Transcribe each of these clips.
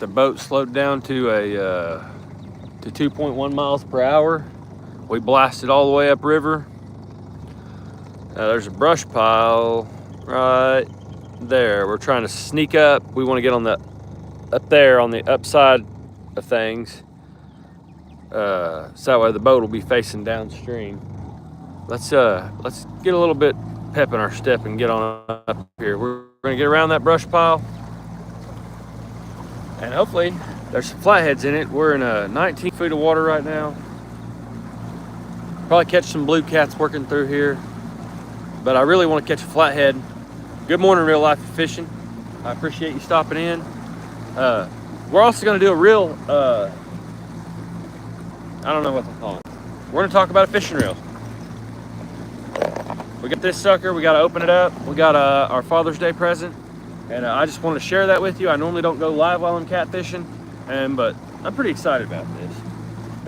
The boat slowed down to 2.1 miles per hour. We blasted all the way upriver. There's a brush pile right there. We're trying to sneak up. We want to get on the up there on the upside of things. So that way the boat will be facing downstream. Let's get a little bit pep in our step and get on up here. We're gonna get around that brush pile, and hopefully there's some flatheads in it. We're in 19 feet of water right now. Probably catch some blue cats working through here, but I really want to catch a flathead. Good morning, Real Life Fishing. I appreciate you stopping in. We're also gonna do a real, I don't know what to call it. We're gonna talk about a fishing reel. We got this sucker, we gotta open it up. We got our Father's Day present, and I just want to share that with you. I normally don't go live while I'm catfishing, but I'm pretty excited about this.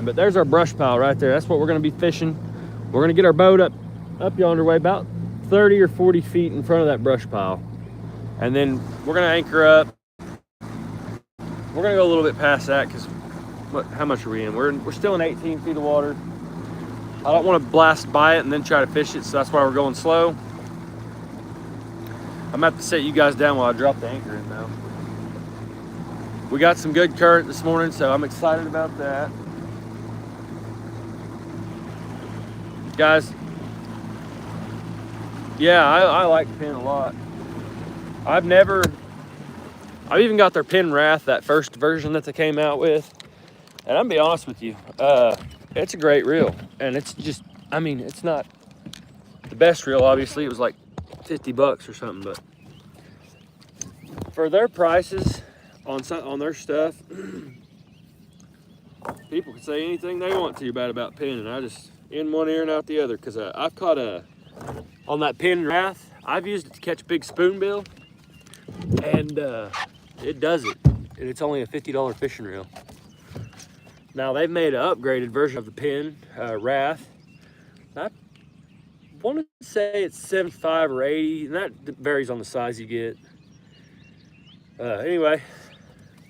But there's our brush pile right there. That's what we're gonna be fishing. We're gonna get our boat up yonder way, about 30 or 40 feet in front of that brush pile. And then we're gonna anchor up. We're gonna go a little bit past that because how much are we in? We're still in 18 feet of water. I don't want to blast by it and then try to fish it, so that's why we're going slow. I'm gonna have to set you guys down while I drop the anchor in though. We got some good current this morning, so I'm excited about that. Guys, yeah, I like pin a lot. I've even got their pin wrath, that first version that they came out with. And I'm gonna be honest with you, it's a great reel. And it's just, I mean, it's not the best reel, obviously. It was like 50 bucks or something, but for their prices on their stuff, people can say anything they want to about pin, and I just in one ear and out the other, because I've caught on that pin wrath, I've used it to catch big spoonbill, and it does it, and it's only a $50 fishing reel. Now they've made an upgraded version of the pin wrath. I want to say it's 75 or 80, and that varies on the size you get. Anyway,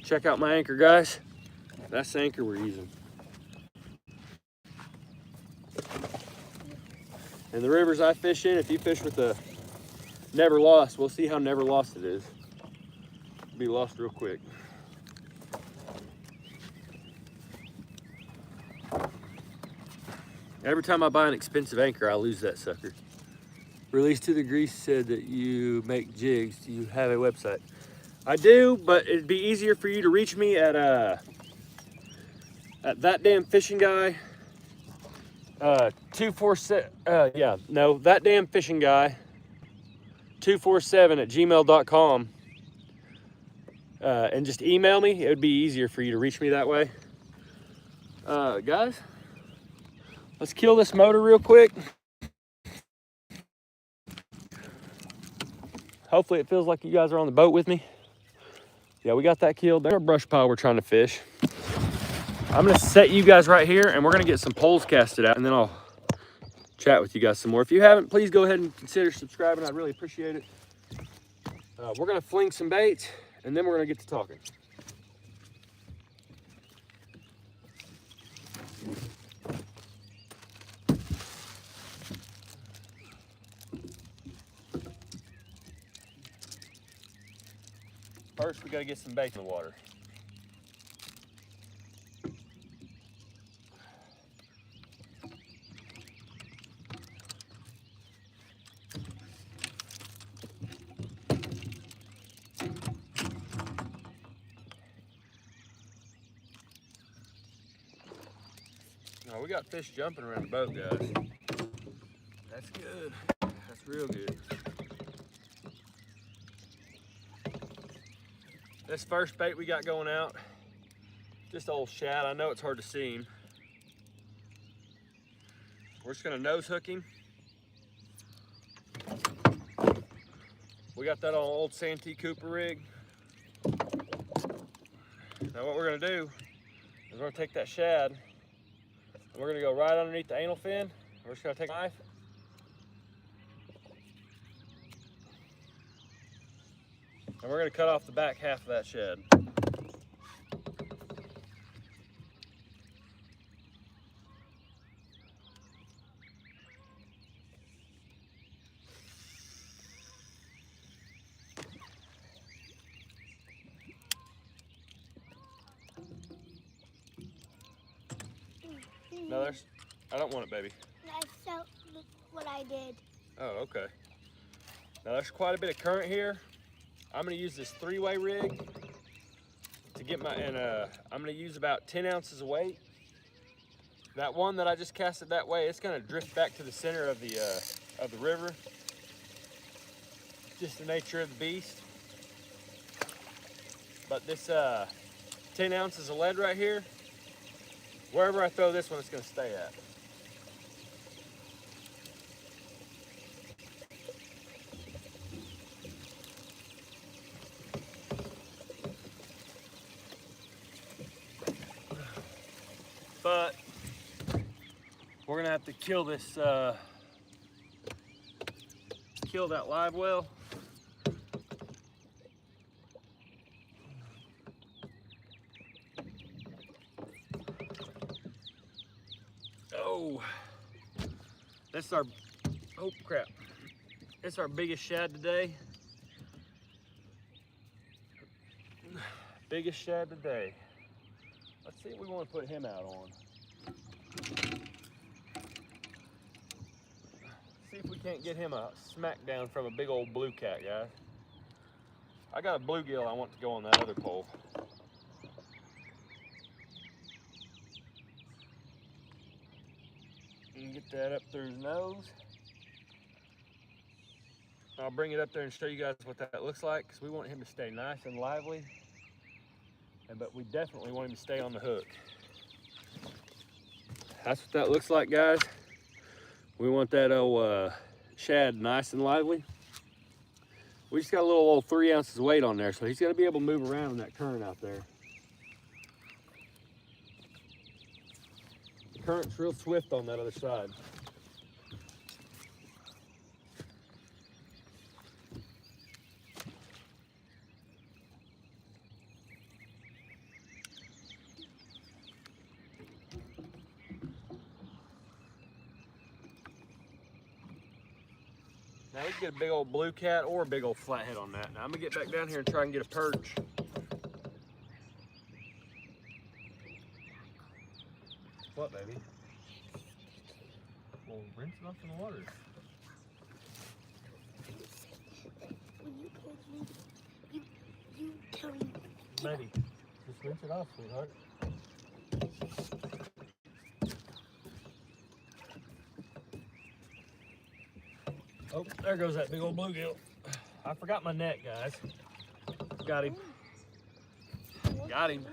check out my anchor, guys. That's the anchor we're using. And the rivers I fish in, if you fish with a never lost, we'll see how never lost it is. It'll be lost real quick. Every time I buy an expensive anchor, I lose that sucker. Release to the Grease said that you make jigs. Do you have a website? I do, but it'd be easier for you to reach me at ThatDamFishingGuy. 247. ThatDamFishingGuy 247 at gmail.com. And just email me. It would be easier for you to reach me that way. Guys, let's kill this motor real quick. Hopefully it feels like you guys are on the boat with me. Yeah, we got that killed. There's our brush pile we're trying to fish. I'm gonna set you guys right here, and we're gonna get some poles casted out, and then I'll chat with you guys some more. If you haven't, please go ahead and consider subscribing. I'd really appreciate it. We're gonna fling some baits, and then we're gonna get to talking. First, we gotta get some bait in the water. Now, we got fish jumping around the boat, guys. That's good. That's real good. This first bait we got going out, just old shad. I know it's hard to see him. We're just gonna nose hook him. We got that on old Santee Cooper rig. Now what we're gonna do is we're gonna take that shad and we're gonna go right underneath the anal fin. We're just gonna take a knife. And we're gonna cut off the back half of that shad. No, there's, I don't want it, baby. That's what I did. Oh, okay. Now there's quite a bit of current here. I'm gonna use this 3-way rig to get my, and I'm gonna use about 10 ounces of weight. That one that I just casted that way, it's gonna drift back to the center of the river. Just the nature of the beast. But this 10 ounces of lead right here, wherever I throw this one, it's gonna stay at. But we're gonna have to kill this, kill that live well. Oh, this is our, oh crap. It's our biggest shad today. Biggest shad today. Let's see if we want to put him out on. See if we can't get him a smackdown from a big old blue cat, guys. I got a bluegill I want to go on that other pole. And get that up through his nose. I'll bring it up there and show you guys what that looks like, because we want him to stay nice and lively. But we definitely want him to stay on the hook. That's what that looks like, guys. We want that old shad nice and lively. We just got a little old 3 ounces weight on there, so he's gonna be able to move around in that current out there. The current's real swift on that other side. Now we can get a big old blue cat or a big old flathead on that. Now I'm gonna get back down here and try and get a perch. What, baby? Well, rinse it off in the water. When you told me, you tell me. Baby, just rinse it off, sweetheart. Oh, there goes that big old bluegill. I forgot my net, guys. Got him. Got him.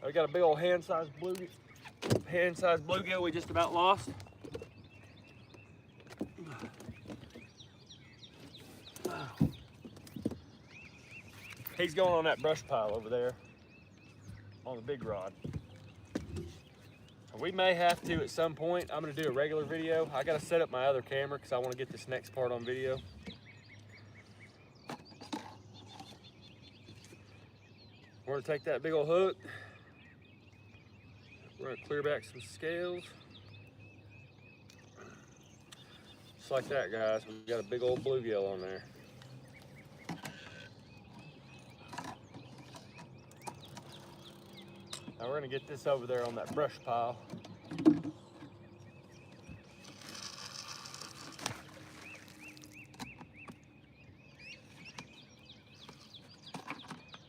I got a big old hand-sized bluegill we just about lost. He's going on that brush pile over there on the big rod. We may have to at some point. I'm gonna do a regular video. I gotta set up my other camera because I want to get this next part on video. We're gonna take that big old hook. We're gonna clear back some scales. Just like that, guys. We've got a big old bluegill on there. Now we're gonna get this over there on that brush pile.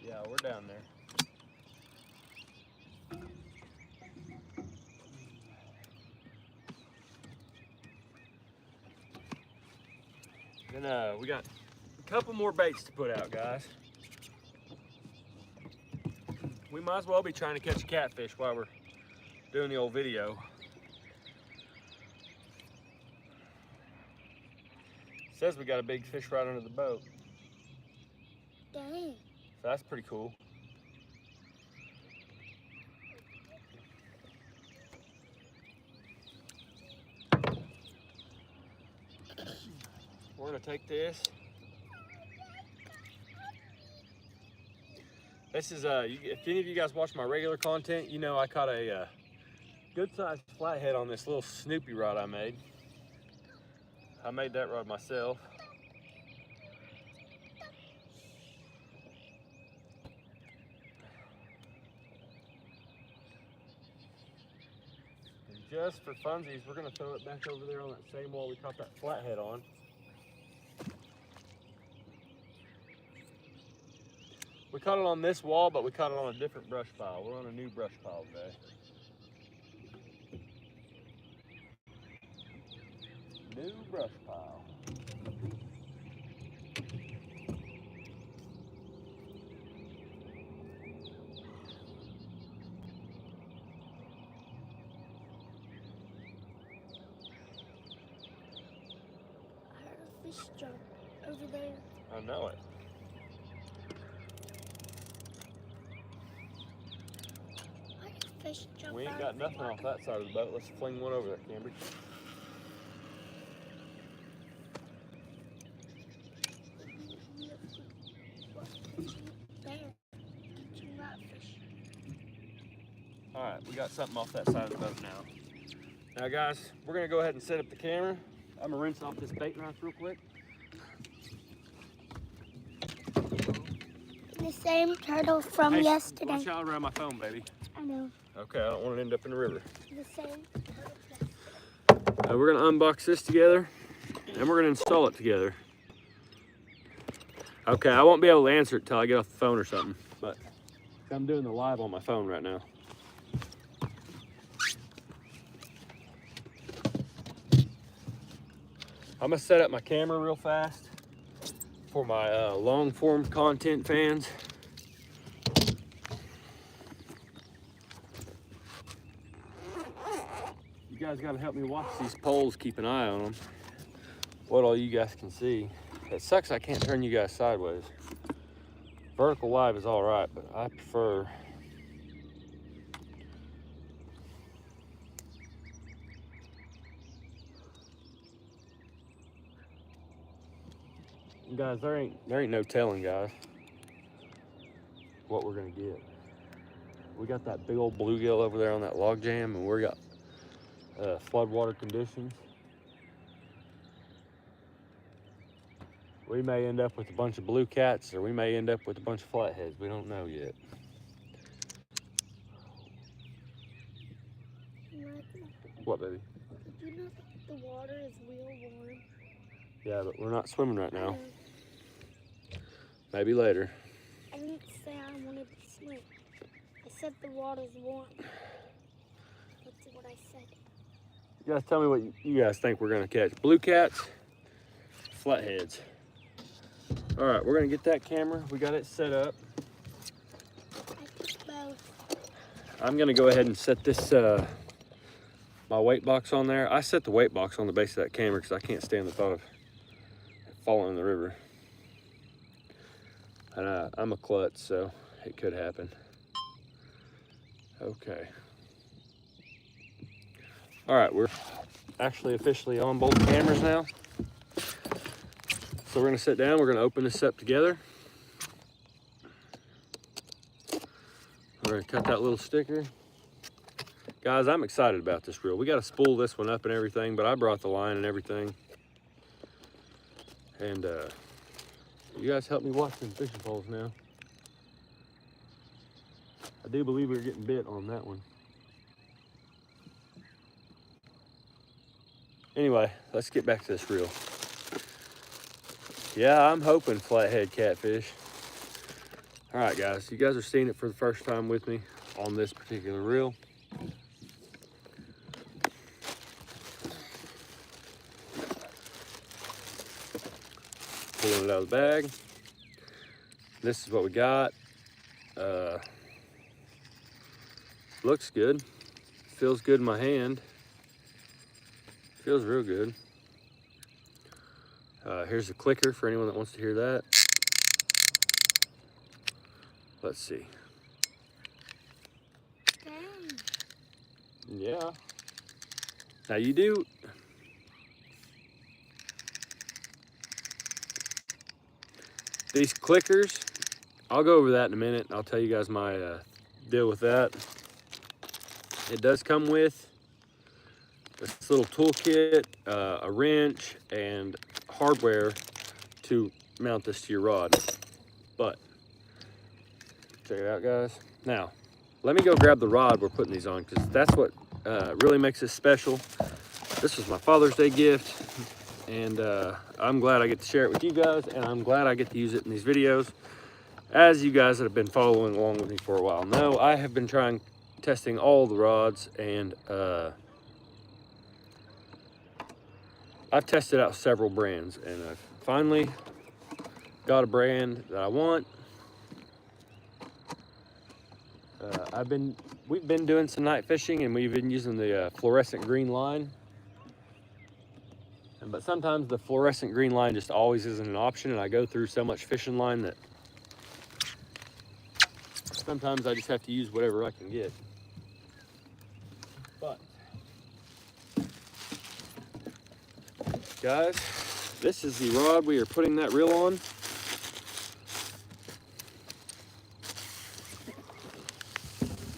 Yeah, we're down there. Then we got a couple more baits to put out, guys. We might as well be trying to catch a catfish while we're doing the old video. It says we got a big fish right under the boat. Dang. So that's pretty cool. We're gonna take this. This is, if any of you guys watch my regular content, you know I caught a good sized flathead on this little Snoopy rod I made. I made that rod myself. just for funsies, we're gonna throw it back over there on that same wall we caught that flathead on. We caught it on this wall, but we caught it on a different brush pile. We're on a new brush pile today. New brush pile. I heard a fish jump over there. I know it. Why did a fish jump We ain't out got of the nothing water? off that side of the boat. Let's fling one over there, Cambry. There. Catching ratfish. All right, we got something off that side of the boat now. Now guys, we're gonna go ahead and set up the camera. I'm gonna rinse off this bait knife real quick. The same turtle from Hey, yesterday. watch out around my phone, baby. I know. Okay, I don't want to end up in the river. The same turtle yesterday. We're gonna unbox this together, and we're gonna install it together. Okay, I won't be able to answer it till I get off the phone or something, but I'm doing the live on my phone right now. I'm gonna set up my camera real fast for my long form content fans. You guys gotta help me watch these poles, keep an eye on them. What all you guys can see. It sucks I can't turn you guys sideways. Vertical live is all right, but I prefer guys, there ain't no telling, guys, what we're gonna get. We got that big old bluegill over there on that log jam, and we got floodwater conditions. We may end up with a bunch of blue cats, or we may end up with a bunch of flatheads. We don't know yet. What, baby? Did you know that the water is real warm? Yeah, but we're not swimming right now. I know. Maybe later. I didn't say I wanted to swim. I said the water's warm. That's what I said. You guys tell me what you guys think we're gonna catch. Blue cats, flatheads. All right, we're gonna get that camera. We got it set up. I think both. I'm gonna go ahead and set this, my weight box on there. I set the weight box on the base of that camera because I can't stand the thought of falling in the river. And I'm a klutz, so it could happen. Okay. All right, we're actually officially on both cameras now. So we're gonna sit down, we're gonna open this up together. We're gonna cut that little sticker. Guys, I'm excited about this reel. We gotta spool this one up and everything, but I brought the line and everything. And you guys help me watch them fishing poles now. I do believe we were getting bit on that one. Anyway, let's get back to this reel. Yeah, I'm hoping flathead catfish. All right, guys, you guys are seeing it for the first time with me on this particular reel. Pulling it out of the bag. This is what we got. Looks good. Feels good in my hand. Feels real good. Here's the clicker for anyone that wants to hear that. Let's see. Dang. Yeah. Now you do. These clickers, I'll go over that in a minute. I'll tell you guys my deal with that. It does come with this little toolkit, a wrench, and hardware to mount this to your rod. But check it out, guys. Now, let me go grab the rod we're putting these on, because that's what really makes this special. This was my Father's Day gift, and I'm glad I get to share it with you guys, and I'm glad I get to use it in these videos. As you guys that have been following along with me for a while know, I have been testing all the rods, and I've tested out several brands, and I've finally got a brand that I want. We've been doing some night fishing, and we've been using the fluorescent green line. But sometimes the fluorescent green line just always isn't an option, and I go through so much fishing line that sometimes I just have to use whatever I can get. But guys, this is the rod we are putting that reel on.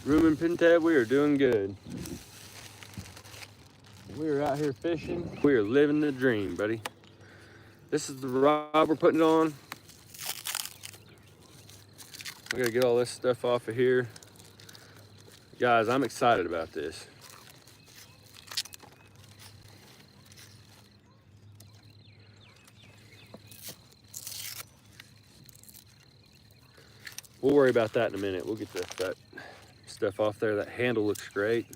Room and Pintab, we are doing good. We are out here fishing. We are living the dream, buddy. This is the rod we're putting it on. We gotta get all this stuff off of here. Guys, I'm excited about this. We'll worry about that in a minute. We'll get that stuff off there. That handle looks great.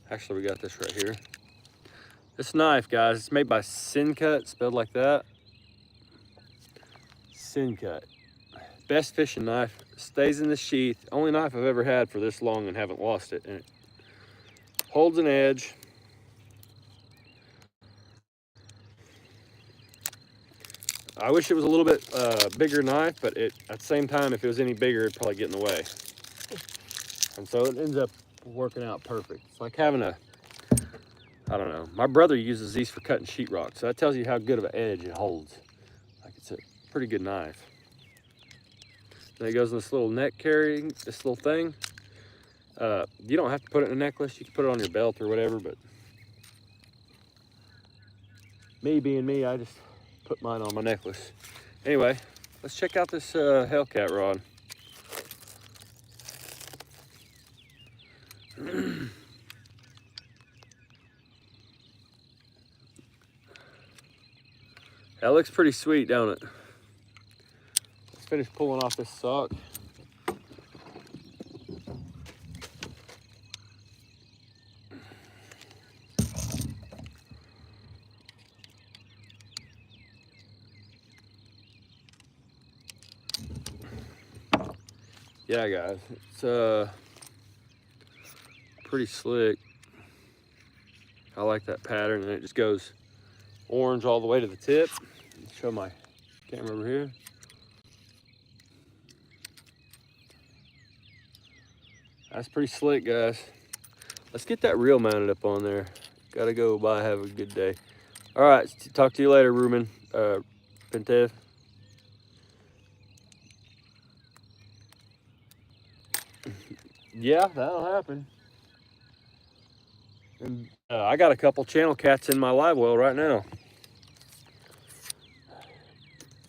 Actually, we got this right here. This knife, guys, it's made by Sincut, spelled like that. Sincut. Best fishing knife. Stays in the sheath. Only knife I've ever had for this long and haven't lost it. And it holds an edge. I wish it was a little bit bigger knife, but at the same time, if it was any bigger, it'd probably get in the way. And so it ends up working out perfect. It's like having a, I don't know. My brother uses these for cutting sheetrock, so that tells you how good of an edge it holds. Like, it's a pretty good knife. Then it goes in this little neck carrying, this little thing. You don't have to put it in a necklace. You can put it on your belt or whatever, but me being me, I just put mine on my necklace. Anyway, let's check out this Hellcat rod. That looks pretty sweet, don't it? Let's finish pulling off this sock. Yeah, guys, it's pretty slick. I like that pattern, and it just goes orange all the way to the tip. Show my camera over here. That's pretty slick, guys. Let's get that reel mounted up on there. Gotta go. Bye. Have a good day. All right. Talk to you later, Ruben. Pintev. Yeah, that'll happen. And I got a couple channel cats in my live well right now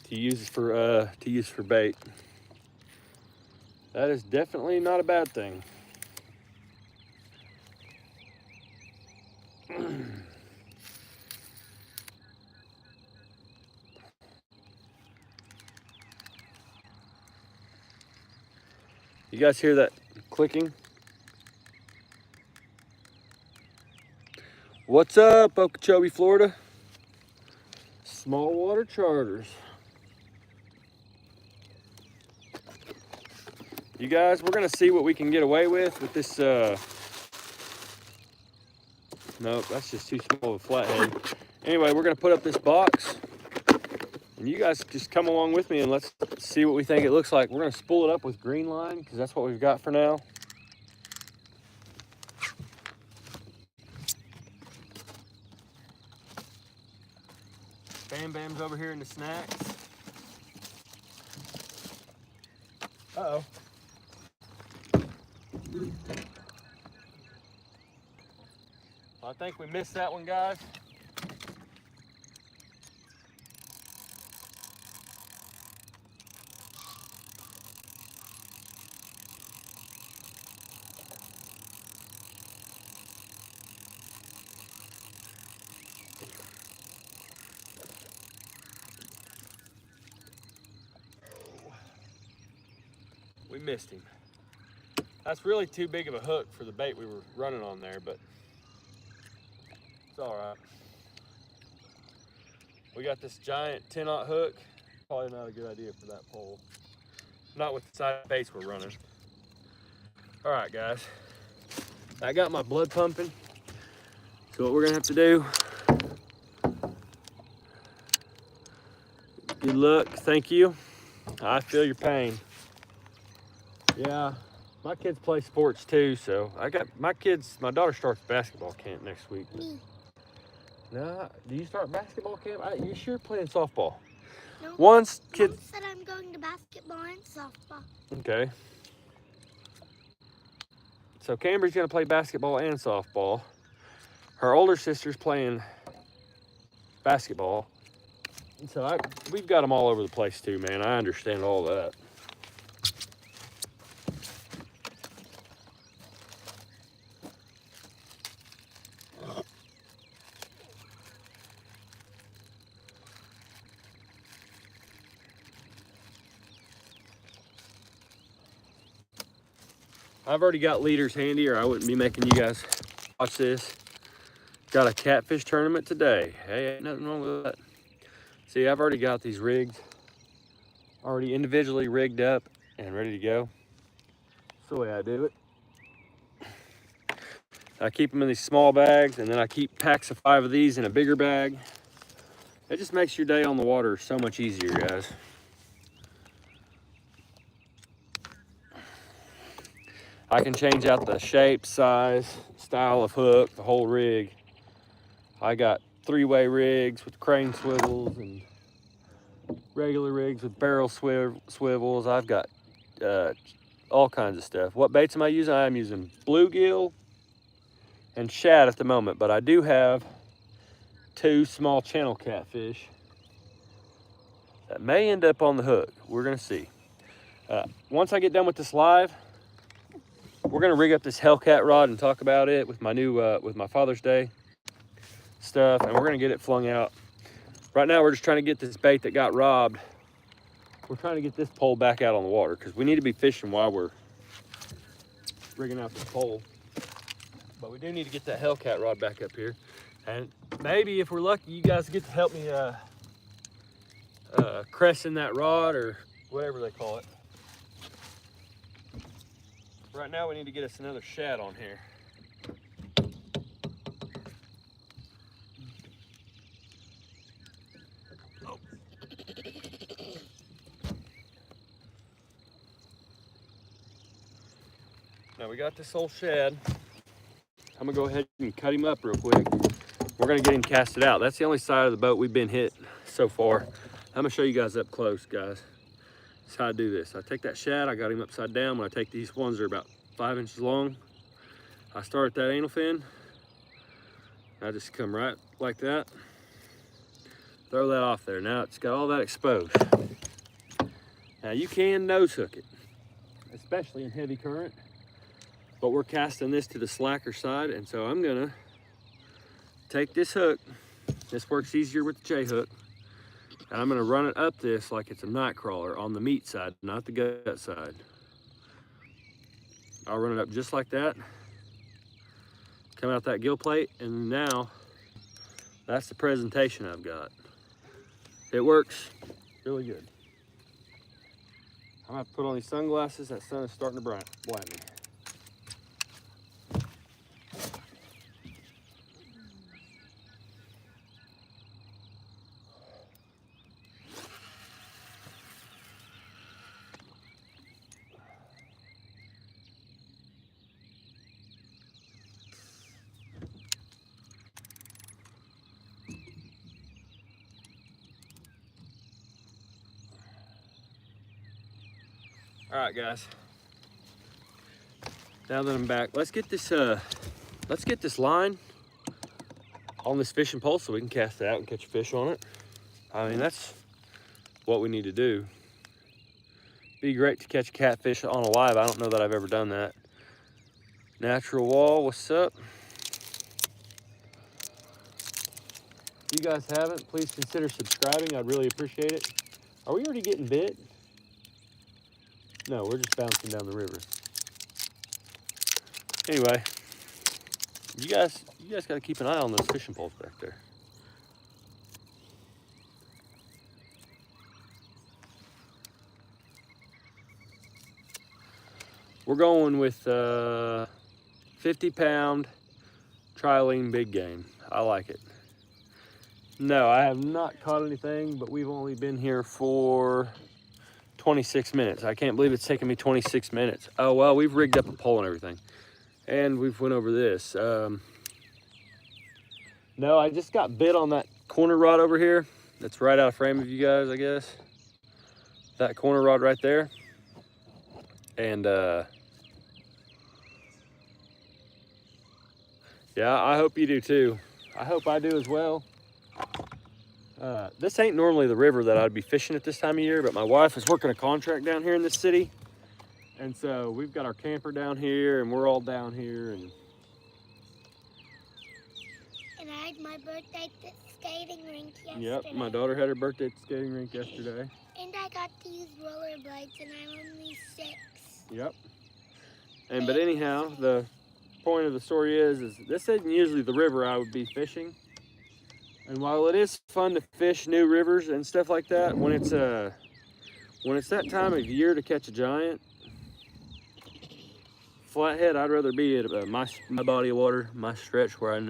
to use for bait. That is definitely not a bad thing. You guys hear that clicking? What's up, Okeechobee, Florida? Small water charters. You guys, we're gonna see what we can get away with this. Nope, that's just too small of a flathead. Anyway, we're gonna put up this box, and you guys just come along with me and let's see what we think it looks like. We're gonna spool it up with green line because that's what we've got for now. Bam Bam's over here in the snacks. Uh-oh. I think we missed that one, guys. we missed him. That's really too big of a hook for the bait we were running on there, but it's all right. We got this giant 10-aught hook. Probably not a good idea for that pole. Not with the size of baits we're running. All right, guys. I got my blood pumping. So what we're gonna have to do, good luck, thank you. I feel your pain. Yeah, my kids play sports too, so I got my daughter starts basketball camp next week. Me. No, do you start basketball camp? You sure playing softball? No. Once kid Mom said I'm going to basketball and softball. Okay. So Cambry's gonna play basketball and softball. Her older sister's playing basketball. And so we've got them all over the place too, man. I understand all that. I've already got leaders handy, or I wouldn't be making you guys watch this. Got a catfish tournament today. Hey, ain't nothing wrong with that. See, I've already got these rigs already individually rigged up and ready to go. That's the way I do it. I keep them in these small bags, and then I keep packs of 5 of these in a bigger bag. It just makes your day on the water so much easier, guys. I can change out the shape, size, style of hook, the whole rig. I got 3-way rigs with crane swivels and regular rigs with barrel swivels. I've got all kinds of stuff. What baits am I using? I'm using bluegill and shad at the moment, but I do have 2 small channel catfish that may end up on the hook. We're gonna see. Once I get done with this live, we're gonna rig up this Hellcat rod and talk about it with my new, with my Father's Day stuff, and we're gonna get it flung out. Right now, we're just trying to get this bait that got robbed. We're trying to get this pole back out on the water because we need to be fishing while we're rigging out this pole. But we do need to get that Hellcat rod back up here. And maybe if we're lucky, you guys get to help me crescent that rod or whatever they call it. Right now, we need to get us another shad on here. Oh. Now we got this old shad. I'm gonna go ahead and cut him up real quick. We're gonna get him casted out. That's the only side of the boat we've been hit so far. I'm gonna show you guys up close, guys. That's how I do this. I take that shad, I got him upside down. When I take these ones that are about 5 inches long, I start at that anal fin. I just come right like that. Throw that off there. Now it's got all that exposed. Now you can nose hook it, especially in heavy current, but we're casting this to the slacker side, and so I'm gonna take this hook. This works easier with the J-hook. And I'm gonna run it up this like it's a night crawler on the meat side, not the gut side. I'll run it up just like that. Come out that gill plate, and now that's the presentation I've got. It works really good. I'm gonna have to put on these sunglasses. That sun is starting to blind me. All right, guys. Now that I'm back, let's get this line on this fishing pole so we can cast it out and catch a fish on it. I mean, that's what we need to do. Be great to catch a catfish on a live. I don't know that I've ever done that. Natural Wall, what's up? If you guys haven't, please consider subscribing. I'd really appreciate it. Are we already getting bit? No, we're just bouncing down the river. Anyway, you guys got to keep an eye on those fishing poles back there. We're going with 50-pound trilene big game. I like it. No, I have not caught anything, but we've only been here for 26 minutes. I can't believe it's taken me 26 minutes. Oh, well, we've rigged up a pole and everything. And we've went over this. No, I just got bit on that corner rod over here. That's right out of frame of you guys, I guess. That corner rod right there. And yeah, I hope you do too. I hope I do as well. This ain't normally the river that I'd be fishing at this time of year, but my wife is working a contract down here in this city. And so we've got our camper down here and we're all down here. And I had my birthday at the skating rink yesterday. Yep, my daughter had her birthday at the skating rink yesterday. And I got to use rollerblades and I'm only 6. Yep. And but anyhow, the point of the story is this isn't usually the river I would be fishing. And while it is fun to fish new rivers and stuff like that, when it's that time of year to catch a giant flathead, I'd rather be at my body of water, my stretch where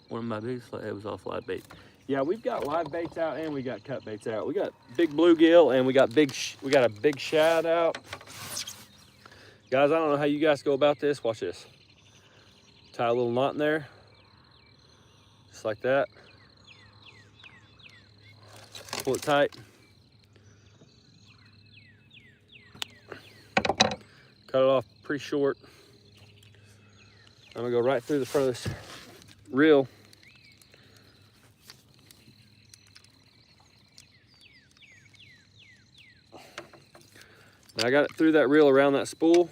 one of my biggest flathead was off live bait. Yeah, we've got live baits out and we got cut baits out. We got big bluegill and we got a big shad out. Guys, I don't know how you guys go about this. Watch this. Tie a little knot in there, just like that. Pull it tight. Cut it off pretty short. I'm gonna go right through the front of this reel. Now I got it through that reel around that spool.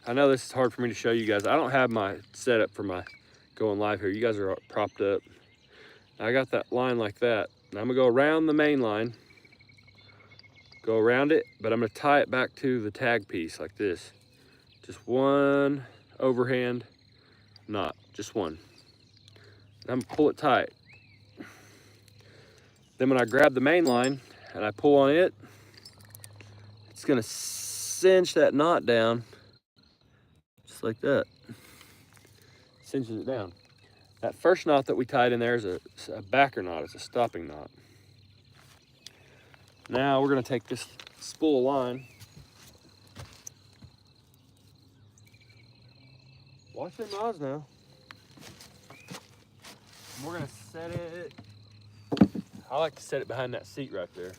I know this is hard for me to show you guys. I don't have my setup for my going live here. You guys are propped up. I got that line like that. Now I'm gonna go around the main line, go around it, but I'm gonna tie it back to the tag piece like this. Just one overhand knot, just one. And I'm gonna pull it tight. Then when I grab the main line and I pull on it, it's gonna cinch that knot down, just like that. Cinches it down. That first knot that we tied in there is a backer knot, it's a stopping knot. Now we're gonna take this spool of line. Watch them rods now. And we're gonna set it, I like to set it behind that seat right there.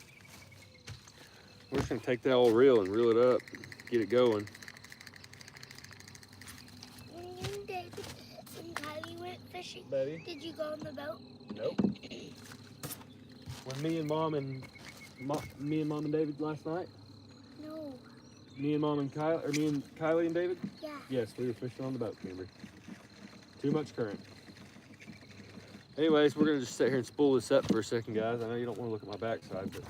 We're just gonna take that old reel and reel it up, get it going. When you and David and Kylie went fishing, Baby? did you go on the boat? Nope. When me and mom and David last night? No. Me and mom and Kylie, or me and Kylie and David? Yeah. Yes, we were fishing on the boat, Camber. Too much current. Anyways, we're gonna just sit here and spool this up for a second, guys. I know you don't want to look at my backside, but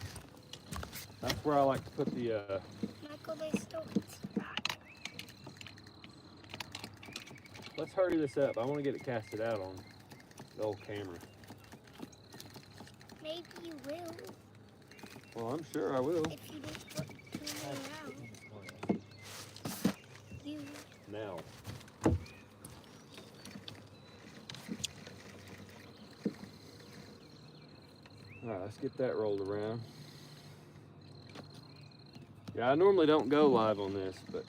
that's where I like to put the Michael, they stole his back. let's hurry this up. I want to get it casted out on the old camera. Maybe you will Well, I'm sure I will. if you don't put too many around. You. Now. All right, let's get that rolled around. Yeah, I normally don't go live on this, but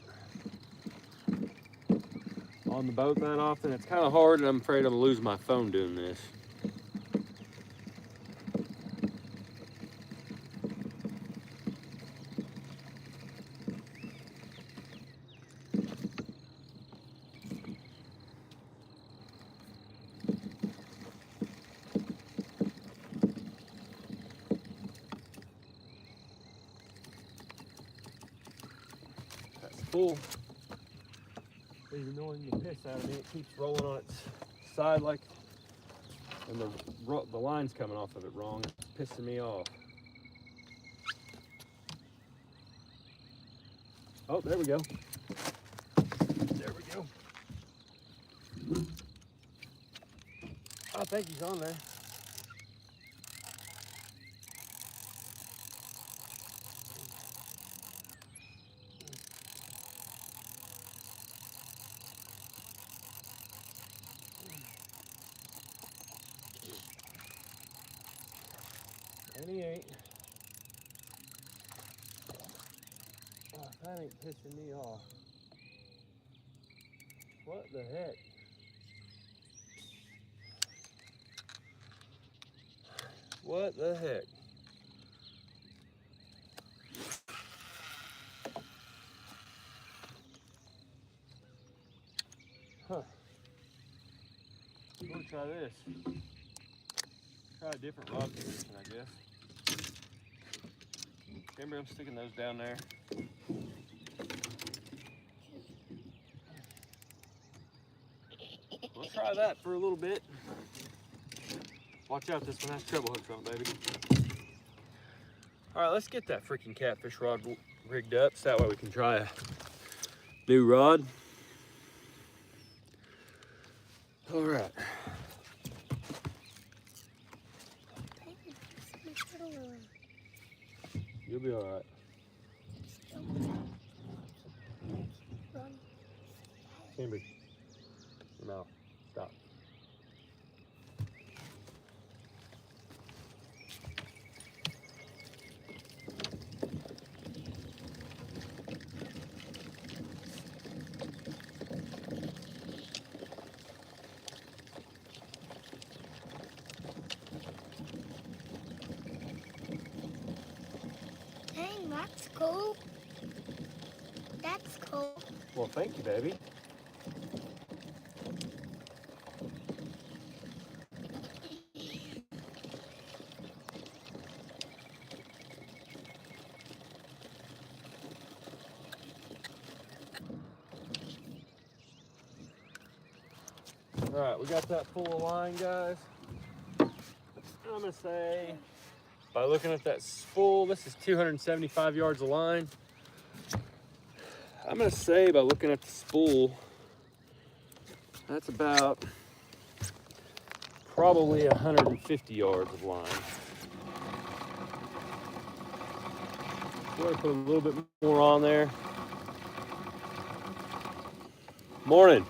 on the boat that often, it's kind of hard, and I'm afraid I'm gonna lose my phone doing this. Full. It's annoying the piss out of me. It keeps rolling on its side like, and the line's coming off of it wrong. It's pissing me off. Oh, there we go. There we go. I think he's on there. And he ain't. Oh, that ain't pissing me off. What the heck? What the heck? Huh. I'm gonna try this. Try a different rod position, I guess. Remember, I'm sticking those down there. We'll try that for a little bit. Watch out, this one has treble hooks on it, baby. All right, let's get that freaking catfish rod rigged up so that way we can try a new rod. All right. You'll be all right. Cambridge, your mouth, stop. Dang, that's cool. That's cool. Well, thank you, baby. All right, we got that full of line, guys. I'm gonna say, by looking at that spool, this is 275 yards of line. I'm gonna say, by looking at the spool, that's about probably 150 yards of line. We're gonna put a little bit more on there. Morning.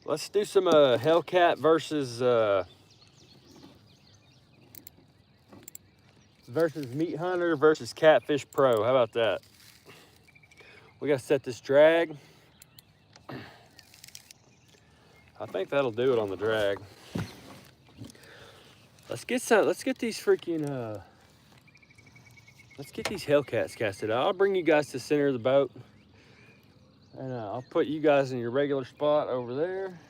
Let's do some Hellcat versus Meat Hunter versus Catfish Pro. How about that? We gotta set this drag. I think that'll do it on the drag. Let's get these freaking let's get these Hellcats casted out. I'll bring you guys to the center of the boat, and I'll put you guys in your regular spot over there.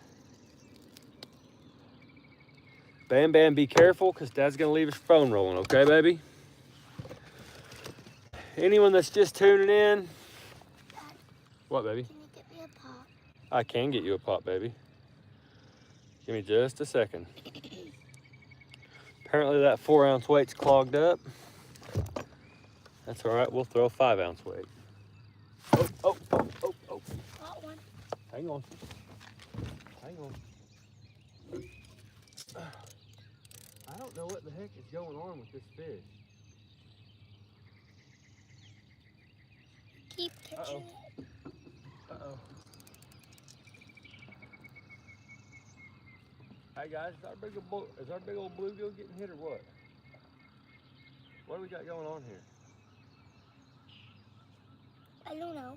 Bam Bam, be careful, because Dad's gonna leave his phone rolling, okay, baby? Anyone that's just tuning in. Dad, What, baby? can you get me a pot? I can get you a pot, baby. Give me just a second. Apparently that 4-ounce weight's clogged up. That's all right, we'll throw a 5-ounce weight. Oh. Got one. Hang on. I don't know what the heck is going on with this fish. Keep catching it. Uh-oh. Hey guys, is our big old bluegill getting hit or what? What do we got going on here? I don't know.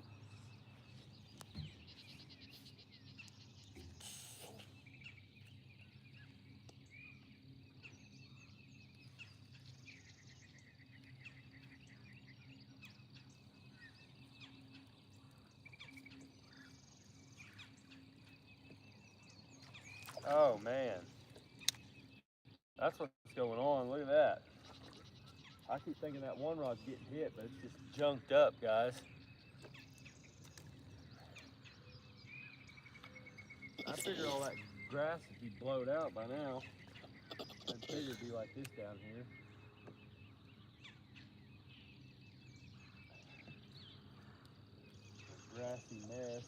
Oh man. That's what's going on. Look at that. I keep thinking that one rod's getting hit, but it's just junked up, guys. I figure all that grass would be blowed out by now. I'd figure it'd be like this down here. A grassy mess.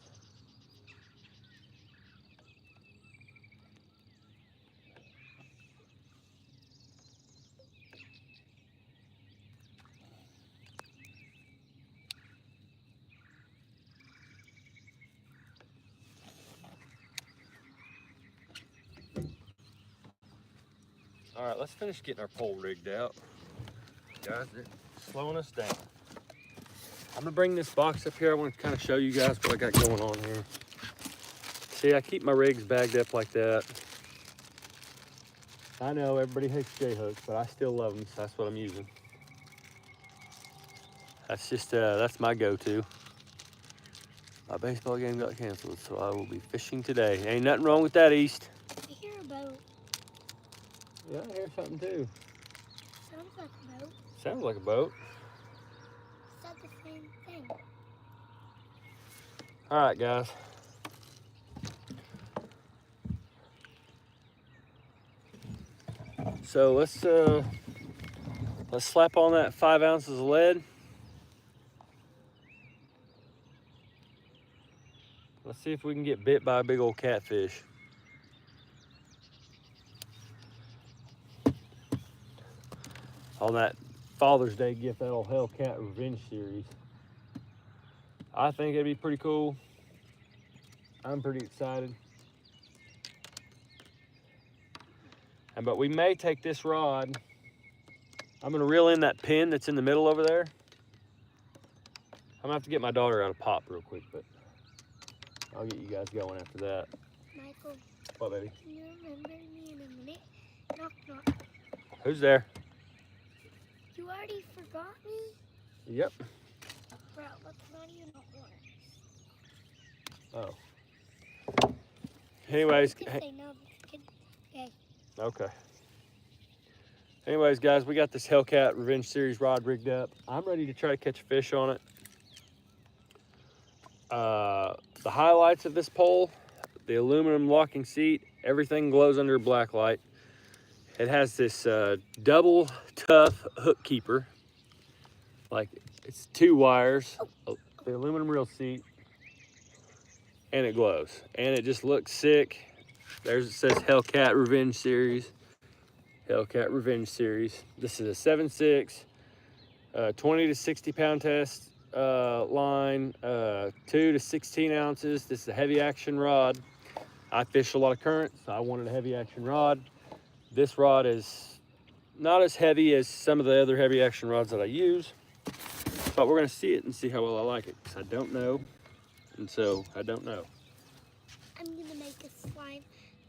All right, let's finish getting our pole rigged out. Guys, they're slowing us down. I'm gonna bring this box up here. I want to kind of show you guys what I got going on here. See, I keep my rigs bagged up like that. I know everybody hates J-hooks, but I still love them, so that's what I'm using. That's just, that's my go-to. My baseball game got canceled, so I will be fishing today. Ain't nothing wrong with that, East. I hear a boat. Yeah, I hear something too. Sounds like a boat. Sounds like a boat. Is that the same thing? All right, guys. So let's slap on that 5 ounces of lead. Let's see if we can get bit by a big old catfish. On that Father's Day gift, that old Hellcat Revenge series. I think it'd be pretty cool. I'm pretty excited. But we may take this rod. I'm gonna reel in that pin that's in the middle over there. I'm gonna have to get my daughter out of pop real quick, but I'll get you guys going after that. Michael. What, baby? Can you remember me in a minute? Knock, knock. Who's there? You already forgot me? Yep. Bro, let's not even order. Oh. Anyways. You can say no, but you can. Okay. Okay. Anyways, guys, we got this Hellcat Revenge Series rod rigged up. I'm ready to try to catch a fish on it. The highlights of this pole, the aluminum locking seat, everything glows under a black light. It has this double tough hook keeper. Like, it's 2 wires, the aluminum reel seat, and it glows. And it just looks sick. There's, it says Hellcat Revenge Series. Hellcat Revenge Series. This is a 7.6, 20 to 60 pound test line, 2 to 16 ounces. This is a heavy action rod. I fish a lot of current, so I wanted a heavy action rod. This rod is not as heavy as some of the other heavy action rods that I use, but we're gonna see it and see how well I like it, because I don't know, and so I don't know. I'm gonna make a slime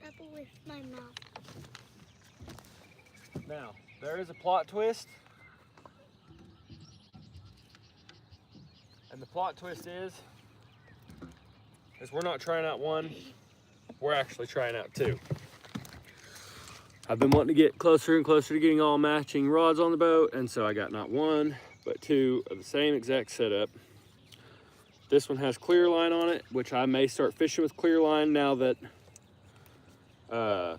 bubble with my mouth. Now, there is a plot twist. And the plot twist is we're not trying out one, we're actually trying out 2. I've been wanting to get closer and closer to getting all matching rods on the boat, and so I got not 1, but 2 of the same exact setup. This one has clear line on it, which I may start fishing with clear line now that I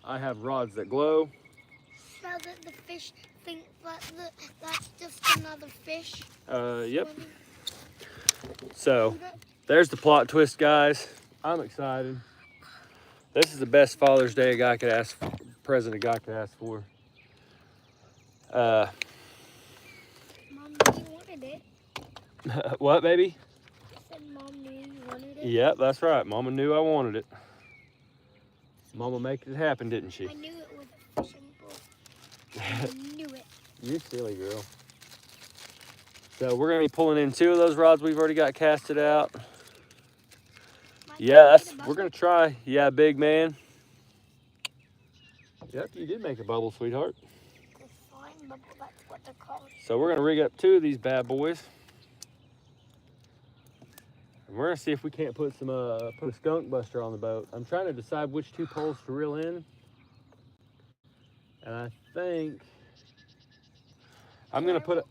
have rods that glow. Now that the fish think that's just another fish. Yep. So there's the plot twist, guys. I'm excited. This is the best Father's Day a guy could ask for, present a guy could ask for. Mom knew you wanted it. What, baby? I said Mom knew you wanted it. Yep, that's right. Mama knew I wanted it. Mama made it happen, didn't she? I knew it was a fishing pole. I knew it. You silly girl. So we're gonna be pulling in 2 of those rods we've already got casted out. Yeah, we're gonna try. Yeah, big man. Yep, you did make a bubble, sweetheart. The slime bubble, that's what they're called. So we're gonna rig up 2 of these bad boys. And we're gonna see if we can't put a skunk buster on the boat. I'm trying to decide which 2 poles to reel in. And I think I'm gonna put it.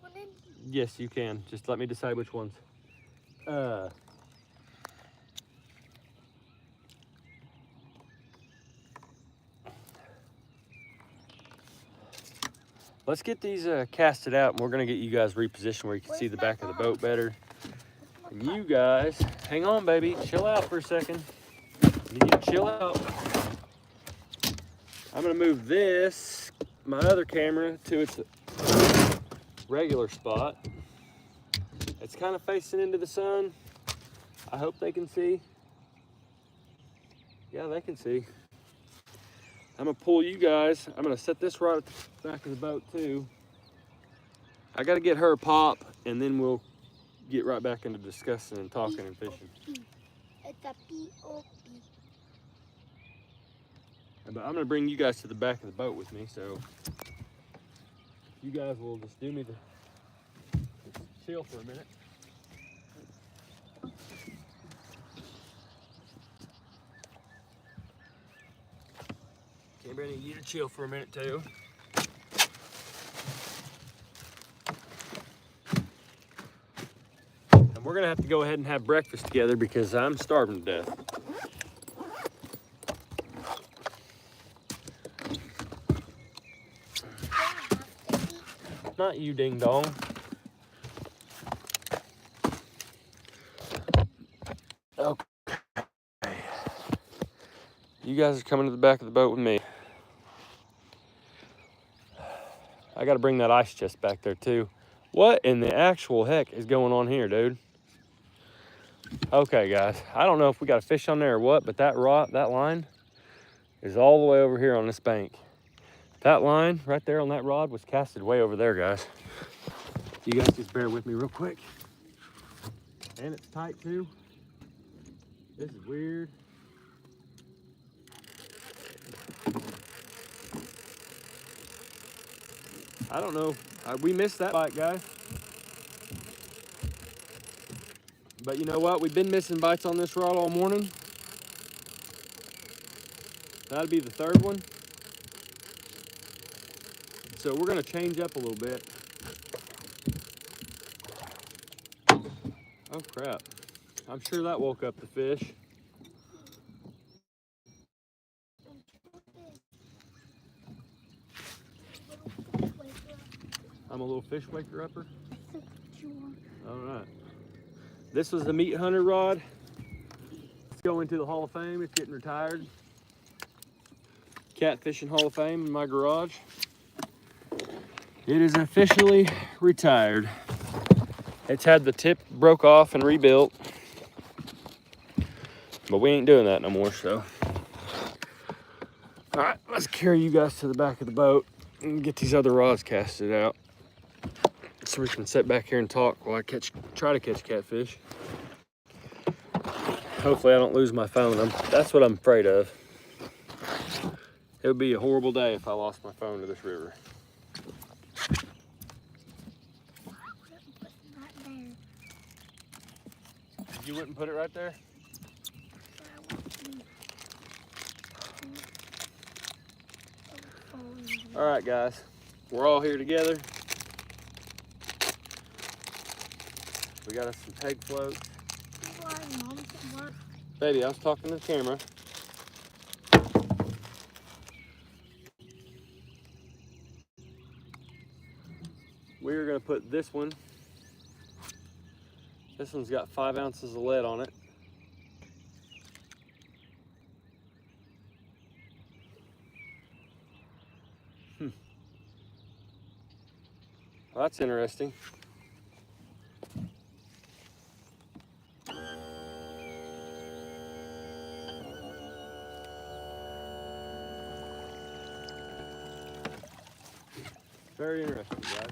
Yes, you can. Just let me decide which ones. Let's get these casted out, and we're gonna get you guys repositioned where you can see the back of the boat better. And you guys, hang on, baby, chill out for a second. You need to chill out. I'm gonna move this, my other camera, to its regular spot. It's kind of facing into the sun. I hope they can see. Yeah, they can see. I'm gonna pull you guys. I'm gonna set this right at the back of the boat too. I gotta get her a pop, and then we'll get right back into discussing and talking and fishing. It's a P-O-P. But I'm gonna bring you guys to the back of the boat with me, so you guys will just do me the just chill for a minute. Canberra, I need you to chill for a minute too. And we're gonna have to go ahead and have breakfast together because I'm starving to death. Not you, ding dong. Okay. You guys are coming to the back of the boat with me. I gotta bring that ice chest back there too. What in the actual heck is going on here, dude? Okay, guys. I don't know if we got a fish on there or what, but that line is all the way over here on this bank. That line right there on that rod was casted way over there, guys. You guys just bear with me real quick. And it's tight too. This is weird. I don't know. We missed that bite, guys. But you know what? We've been missing bites on this rod all morning. That'll be the third one. So we're gonna change up a little bit. Oh crap. I'm sure that woke up the fish. I'm a little fish waker upper. All right. This was the meat hunter rod. It's going to the Hall of Fame. It's getting retired. Catfishing Hall of Fame in my garage. It is officially retired. It's had the tip broke off and rebuilt. But we ain't doing that no more, so. All right, let's carry you guys to the back of the boat and get these other rods casted out so we can sit back here and talk while I try to catch catfish. Hopefully I don't lose my phone. That's what I'm afraid of. It would be a horrible day if I lost my phone to this river. You wouldn't put it right there? All right, guys, we're all here together. We got us some peg floats. Baby, I was talking to the camera. We're gonna put this one. This one's got 5 ounces of lead on it. Well, that's interesting. Very interesting, guys.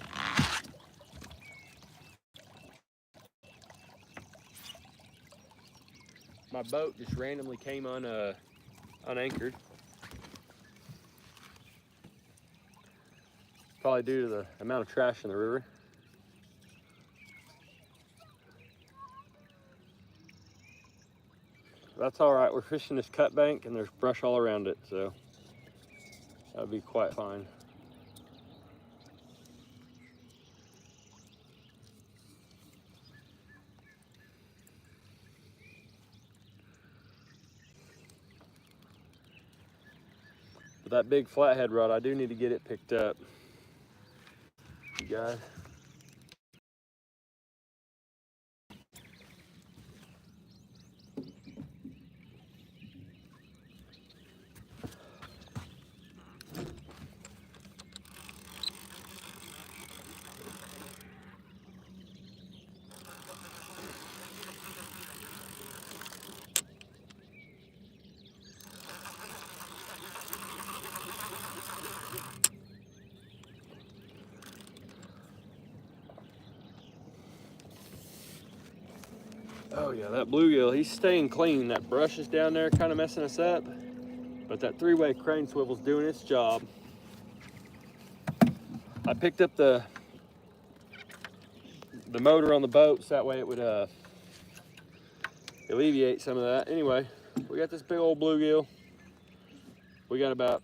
My boat just randomly came unanchored. Probably due to the amount of trash in the river. That's all right. We're fishing this cut bank and there's brush all around it, so that'll be quite fine. that big flathead rod, I do need to get it picked up. You guys. Oh yeah, that bluegill, he's staying clean. That brush is down there kind of messing us up, but that three-way crane swivel's doing its job. I picked up the motor on the boat so that way it would alleviate some of that. Anyway, we got this big old bluegill. We got about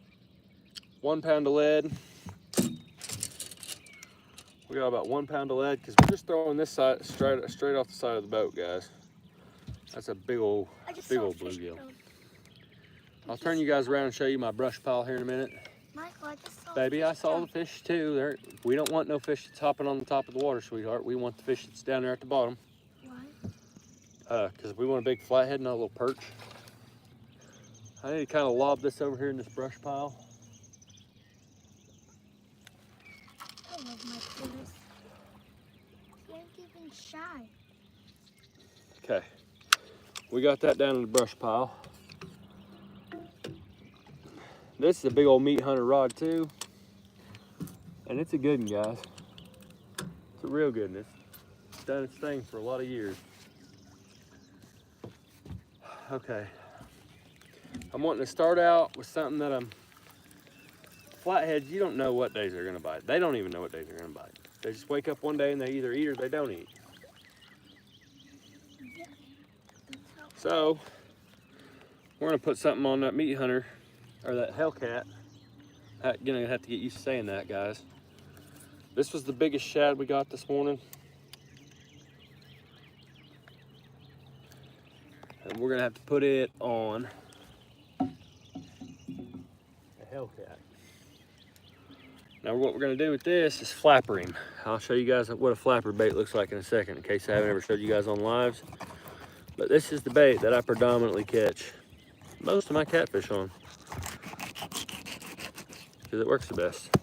1 pound of lead. We got about 1 pound of lead because we're just throwing this side straight off the side of the boat, guys. That's a big old bluegill. I'll turn you guys around and show you my brush pile here in a minute. Michael, I just saw Baby, I saw the fish too. We don't want no fish that's hopping on the top of the water, sweetheart. We want the fish that's down there at the bottom. Why? Because we want a big flathead, not a little perch. I need to kind of lob this over here in this brush pile. I love my critters. He ain't even shy. Okay, we got that down in the brush pile. This is a big old meat hunter rod too. And it's a good one, guys. It's a real good one. It's done its thing for a lot of years. Okay. I'm wanting to start out with something that flatheads, you don't know what days they're gonna bite. They don't even know what days they're gonna bite. They just wake up one day and they either eat or they don't eat. So, we're gonna put something on that meat hunter, or that hellcat. Gonna have to get used to saying that, guys. This was the biggest shad we got this morning. And we're gonna have to put it on a hellcat. Now what we're gonna do with this is flapper him. I'll show you guys what a flapper bait looks like in a second, in case I haven't ever showed you guys on lives. But this is the bait that I predominantly catch most of my catfish on, because it works the best.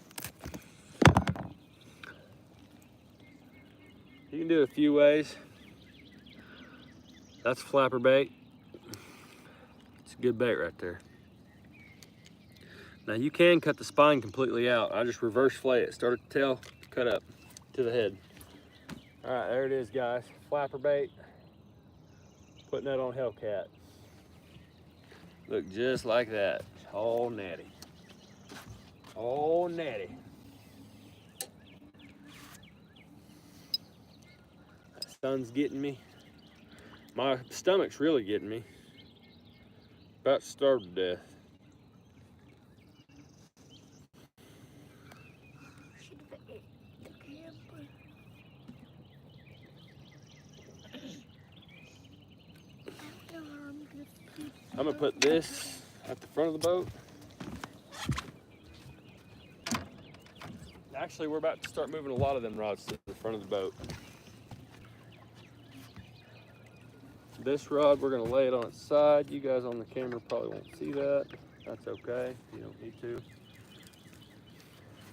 You can do it a few ways. That's flapper bait. It's a good bait right there. Now you can cut the spine completely out. I just reverse flay it. Start at the tail, cut up to the head. All right, there it is, guys. Flapper bait. Putting that on hellcat. Look just like that. All natty. All natty. That sun's getting me. My stomach's really getting me. About to starve to death. I'm gonna put this at the front of the boat. Actually, we're about to start moving a lot of them rods to the front of the boat. This rod, we're gonna lay it on its side. You guys on the camera probably won't see that. That's okay, you don't need to.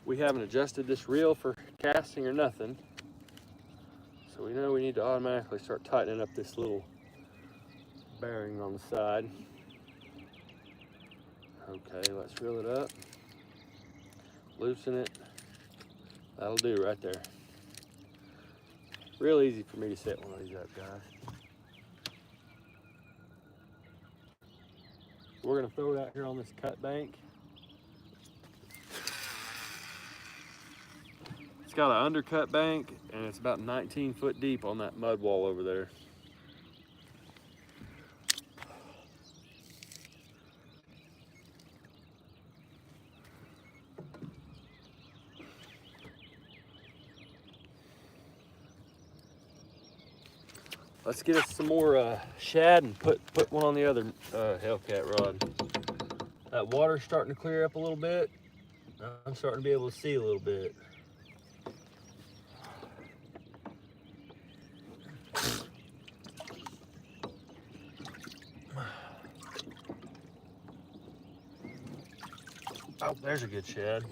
We haven't adjusted this reel for casting or nothing. So we know we need to automatically start tightening up this little bearing on the side. Okay, let's reel it up. Loosen it. That'll do right there. Real easy for me to set one of these up, guys. We're gonna throw it out here on this cut bank. It's got an undercut bank and it's about 19 foot deep on that mud wall over there. Let's get us some more shad and put one on the other hellcat rod. That water's starting to clear up a little bit. I'm starting to be able to see a little bit. Oh, there's a good shad.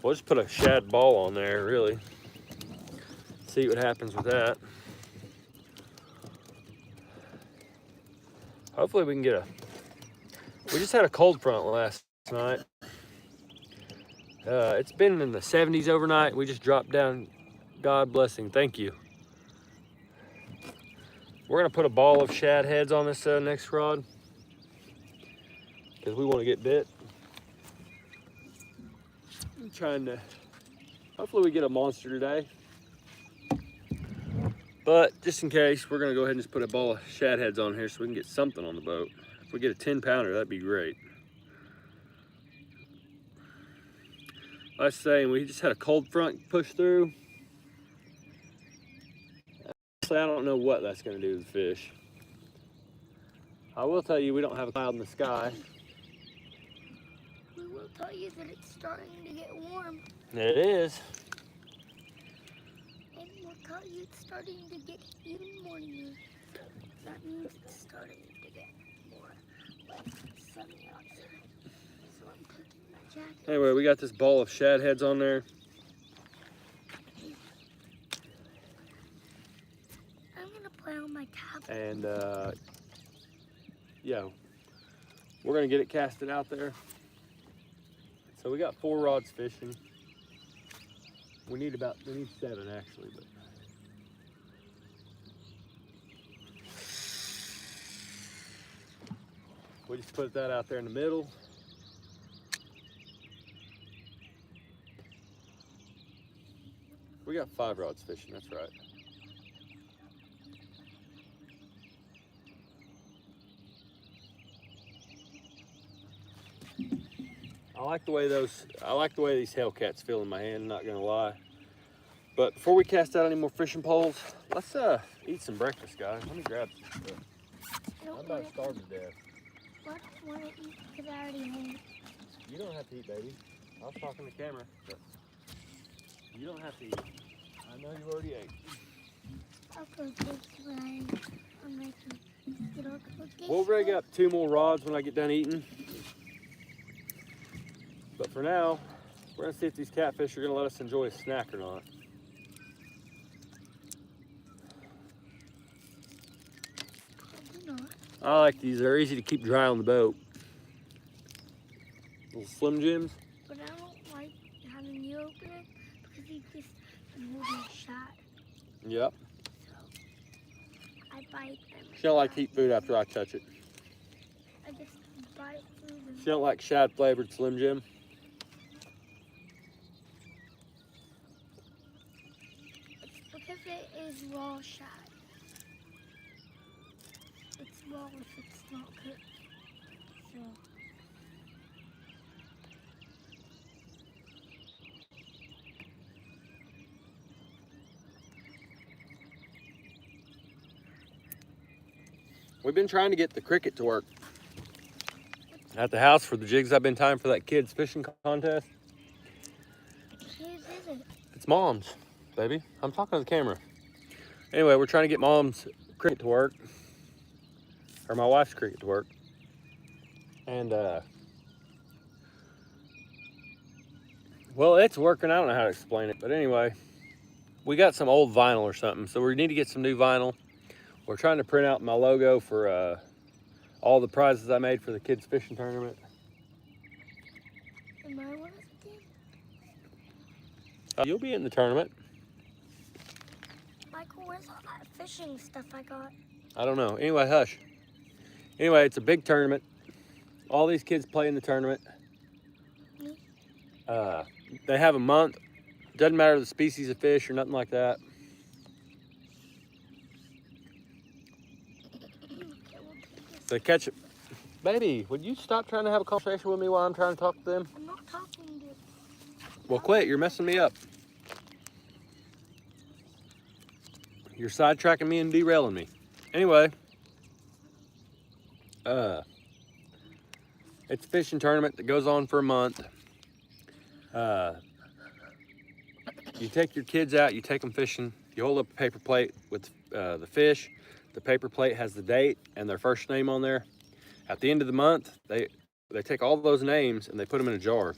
We'll just put a shad ball on there, really. See what happens with that. Hopefully we can get we just had a cold front last night. It's been in the 70s overnight. We just dropped down. God blessing, thank you. We're gonna put a ball of shad heads on this next rod because we want to get bit. I'm trying to, hopefully we get a monster today. But just in case, we're gonna go ahead and just put a ball of shad heads on here so we can get something on the boat. If we get a 10-pounder, that'd be great. I was saying, we just had a cold front push through. Actually, I don't know what that's gonna do to the fish. I will tell you, we don't have a cloud in the sky. We will tell you that it's starting to get warm. It is. And we'll tell you it's starting to get even more warm. That means it's starting to get more like sunny outside. So I'm taking my jacket. Anyway, we got this ball of shad heads on there. I'm gonna play on my tablet. And yeah, we're gonna get it casted out there. So we got 4 rods fishing. We need 7 actually, but we just put that out there in the middle. We got 5 rods fishing, that's right. I like the way these Hellcats feel in my hand, not gonna lie. But before we cast out any more fishing poles, let's eat some breakfast, guys. Let me grab some stuff. I'm about to starve to death. I don't want to eat because I already ate. You don't have to eat, baby. I was talking to the camera, but you don't have to eat. I know you already ate. I'll go taste what I'm making. Get all cookies. We'll rig up 2 more rods when I get done eating. But for now, we're gonna see if these catfish are gonna let us enjoy a snack or not. I like these, they're easy to keep dry on the boat. Little Slim Jims. But I don't like having you open it because you just move my shot. Yep. So I bite them. She don't like to eat food after I touch it. I just bite through them. She don't like shad flavored Slim Jim. It's because it is raw shad. It's raw if it's not cooked. So We've been trying to get the cricket to work at the house for the jigs I've been tying for that kids fishing contest. whose is it? It's Mom's, baby. I'm talking to the camera. Anyway, we're trying to get Mom's cricket to work, or my wife's cricket to work. And well, it's working. I don't know how to explain it, but anyway, we got some old vinyl or something, so we need to get some new vinyl. We're trying to print out my logo for all the prizes I made for the kids fishing tournament. Am I one of them? You'll be in the tournament. Michael, where's all that fishing stuff I got? I don't know. Anyway, hush. Anyway, it's a big tournament. All these kids play in the tournament. They have a month. Doesn't matter the species of fish or nothing like that. They catch it. Baby, would you stop trying to have a conversation with me while I'm trying to talk to them? I'm not talking to you. Well, quit. You're messing me up. You're sidetracking me and derailing me. Anyway, It's a fishing tournament that goes on for a month. You take your kids out, you take them fishing, you hold up a paper plate with the fish. The paper plate has the date and their first name on there. At the end of the month, they take all those names and they put them in a jar.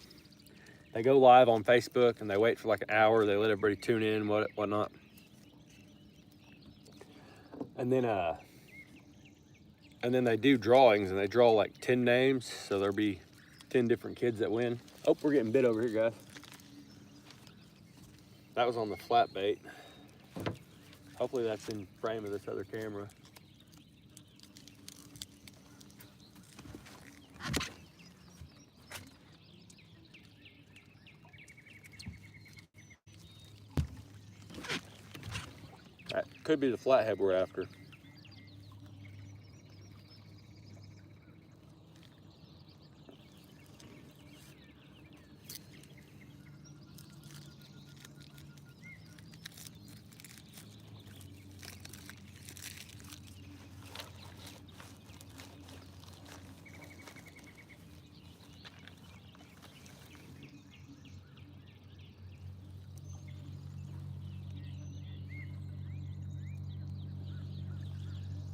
They go live on Facebook and they wait for like an hour. They let everybody tune in, whatnot. And then they do drawings and they draw like 10 names. So there'll be 10 different kids that win. Oh, we're getting bit over here, guys. That was on the flat bait. Hopefully that's in frame of this other camera. That could be the flathead we're after.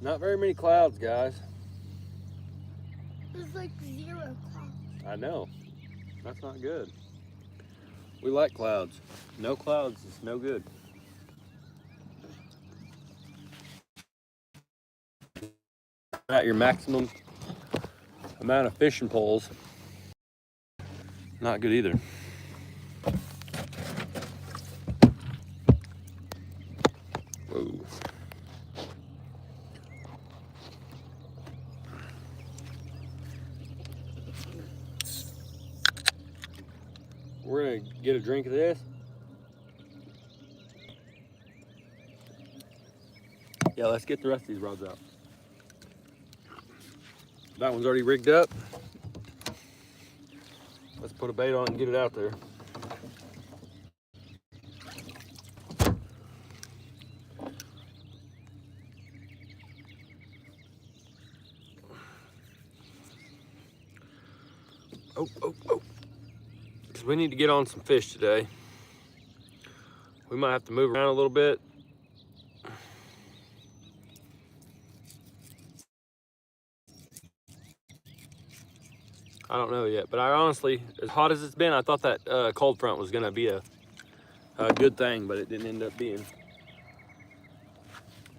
Not very many clouds, guys. There's like 0 clouds. I know. That's not good. We like clouds. No clouds is no good. At your maximum amount of fishing poles, not good either. Whoa. We're gonna get a drink of this. Yeah, let's get the rest of these rods out. That one's already rigged up. Let's put a bait on and get it out there. Oh. Because we need to get on some fish today. We might have to move around a little bit. I don't know yet, but I honestly, as hot as it's been, I thought that cold front was gonna be a good thing, but it didn't end up being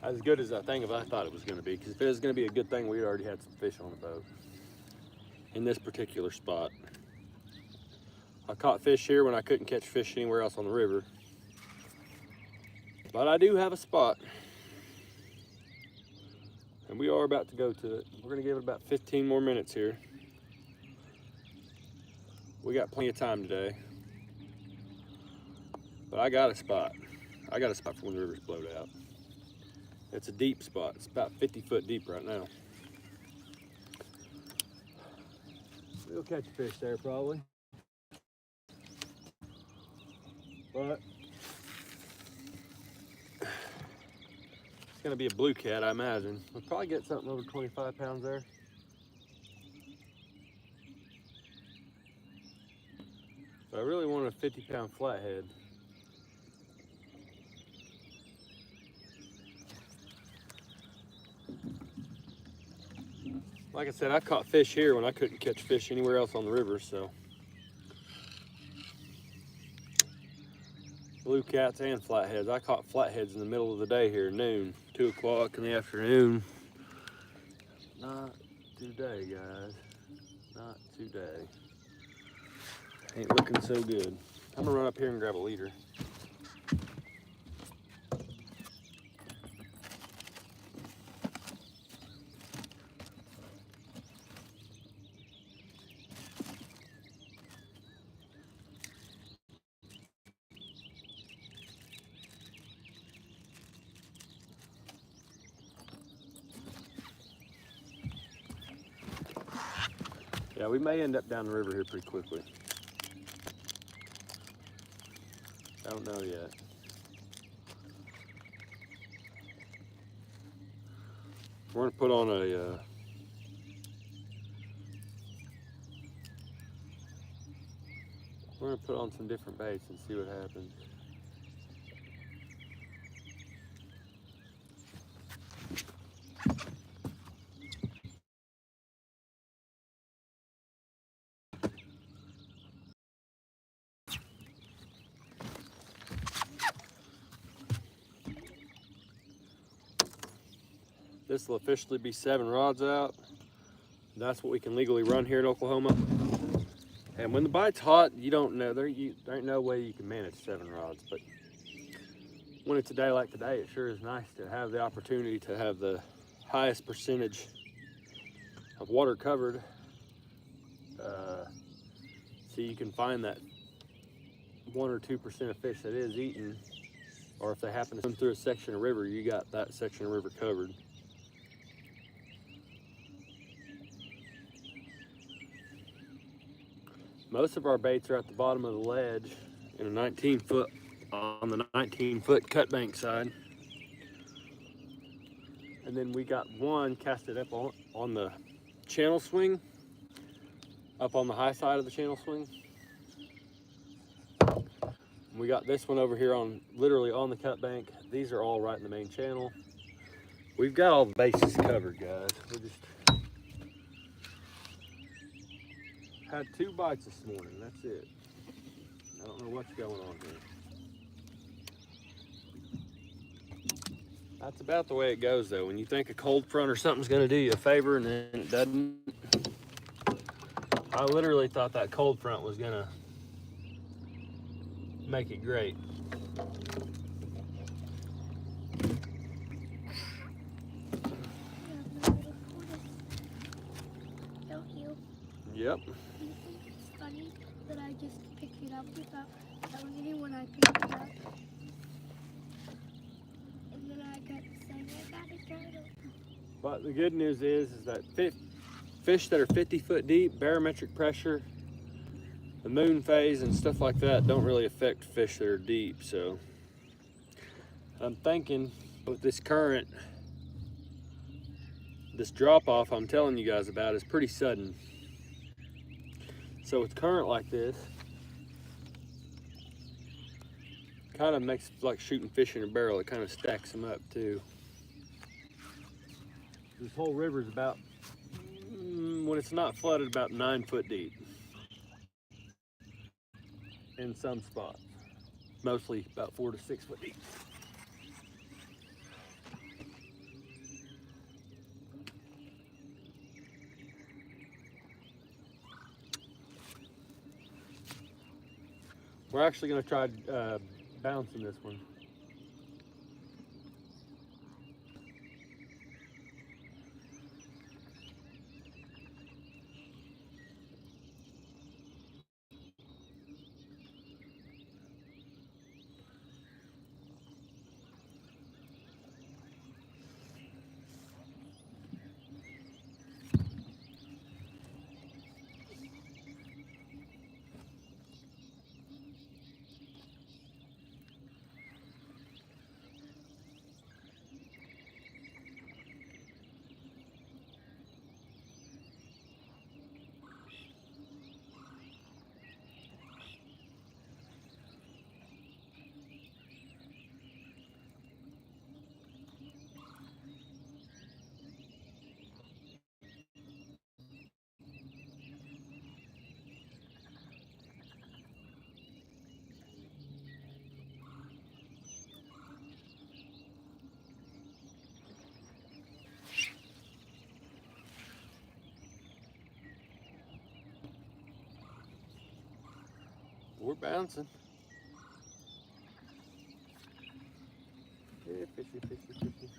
as good as I thought it was gonna be. Because if it was gonna be a good thing, we'd already had some fish on the boat in this particular spot. I caught fish here when I couldn't catch fish anywhere else on the river. But I do have a spot. And we are about to go to it. We're gonna give it about 15 more minutes here. We got plenty of time today. But I got a spot. I got a spot for when the river's blowed out. It's a deep spot. It's about 50 foot deep right now. We'll catch fish there probably. But it's gonna be a blue cat, I imagine. We'll probably get something over 25 pounds there. But I really want a 50-pound flathead. Like I said, I caught fish here when I couldn't catch fish anywhere else on the river, so. Blue cats and flatheads. I caught flatheads in the middle of the day here, noon, 2 o'clock in the afternoon. Not today, guys. Not today. Ain't looking so good. I'm gonna run up here and grab a leader. Yeah, we may end up down the river here pretty quickly. I don't know yet. We're gonna put on a We're gonna put on some different baits and see what happens. This will officially be 7 rods out. That's what we can legally run here in Oklahoma. And when the bite's hot, you don't know, there ain't no way you can manage 7 rods. But when it's a day like today, it sure is nice to have the opportunity to have the highest percentage of water covered. So you can find that 1 or 2% of fish that is eaten, or if they happen to swim through a section of river, you got that section of river covered. Most of our baits are at the bottom of the ledge in a 19-foot, on the 19-foot cut bank side. And then we got one casted up on the channel swing, up on the high side of the channel swing. We got this one over here on, literally on the cut bank. These are all right in the main channel. We've got all the bases covered, guys. We just had 2 bites this morning, that's it. I don't know what's going on here. That's about the way it goes though. When you think a cold front or something's gonna do you a favor and then it doesn't. I literally thought that cold front was gonna make it great. Don't you? Yep. Do you think it's funny that I just picked it up without telling anyone I picked it up? And then I got saying I got it right over. But the good news is that fish that are 50 foot deep, barometric pressure, the moon phase and stuff like that don't really affect fish that are deep. So I'm thinking with this current, this drop off I'm telling you guys about is pretty sudden. So with current like this, kind of makes it like shooting fish in a barrel. It kind of stacks them up too. This whole river is about, when it's not flooded, about 9 foot deep in some spots. Mostly about 4 to 6 foot deep. We're actually going to try bouncing this one. We're bouncing. Yeah, fishy, fishy, fishy.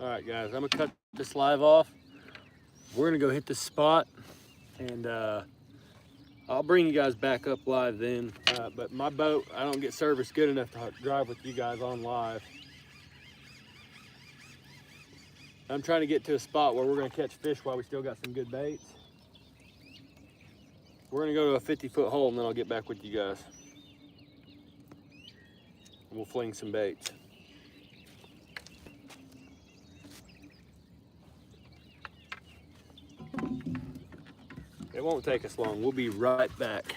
All right, guys, I'm gonna cut this live off. We're gonna go hit this spot, and I'll bring you guys back up live then. But my boat, I don't get service good enough to drive with you guys on live. I'm trying to get to a spot where we're gonna catch fish while we still got some good baits. We're gonna go to a 50-foot hole and then I'll get back with you guys. And we'll fling some baits. It won't take us long. We'll be right back.